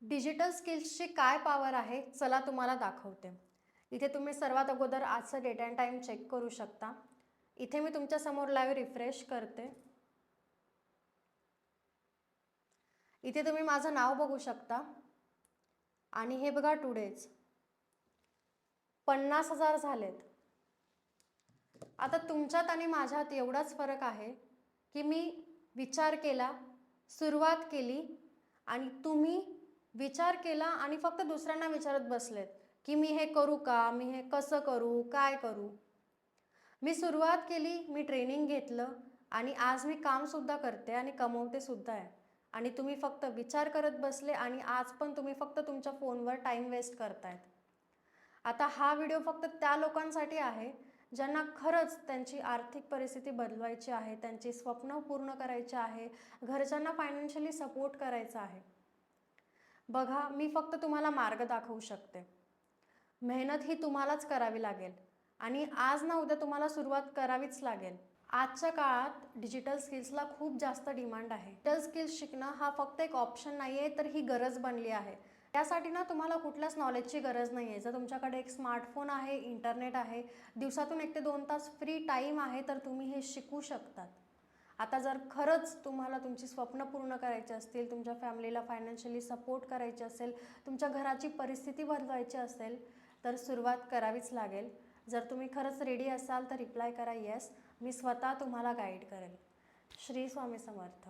Digital स्किल्सची काय power आहे चला तुम्हाला दाखवते। इथे तुम्ही सर्वात अगोदर आजचं डेट अँड टाइम चेक करू शकता। इथे मी तुमच्या समोर लाईव्ह रिफ्रेश करते। इथे तुम्ही माझं नाव बघू शकता आणि हे बघा टुडेज 50,000 झालेत। आता तुमच्यात आणि माझ्यात एवढाच फरक आहे की मी विचार केला, सुरुवात केली आणि तुम्ही विचार केला आणि फक्त दुसऱ्यांना विचारत बसलेत की मी हे करू का, मी हे कसं करू, काय करू। मी सुरुवात केली, मी ट्रेनिंग घेतलं आणि आज मी कामसुद्धा करते आणि कमवते सुद्धा आहे। आणि तुम्ही फक्त विचार करत बसले आणि आज पण तुम्ही फक्त तुमच्या फोनवर टाइम वेस्ट करतायत। आता हा व्हिडिओ फक्त त्या लोकांसाठी आहे ज्यांना खरंच त्यांची आर्थिक परिस्थिती बदलवायची आहे, त्यांची स्वप्न पूर्ण करायची आहे, घरच्यांना फायनान्शियली सपोर्ट करायचा आहे। बघा, मी फक्त तुम्हाला मार्ग दाखवू शकते। मेहनत ही तुम्हालाच करावी लागेल आणि आज ना उद्या तुम्हाला सुरुवात करावीच लागेल। आजच्या काळात डिजिटल स्किल्सला खूप जास्त डिमांड आहे। डिजिटल स्किल्स शिकणं हा फक्त एक ऑप्शन नाही आहे, तर ही गरज बनली आहे। त्यासाठी ना तुम्हाला कुठल्याच नॉलेजची गरज नाही आहे। जर तुमच्याकडे एक स्मार्टफोन आहे, इंटरनेट आहे, दिवसातून 1 ते 2 तास फ्री टाईम आहे, तर तुम्ही हे शिकू शकतात। आता जर खरंच तुम्हाला तुमची स्वप्न पूर्ण करायची असतील, तुमच्या फॅमिलीला फायनान्शियली सपोर्ट करायचे असेल, तुमच्या घराची परिस्थिती बदलवायची असेल, तर सुरुवात करावीच लागेल। जर तुम्ही खरंच रेडी असाल तर रिप्लाय करा येस, मी स्वतः तुम्हाला गाईड करेल। श्री स्वामी समर्थ।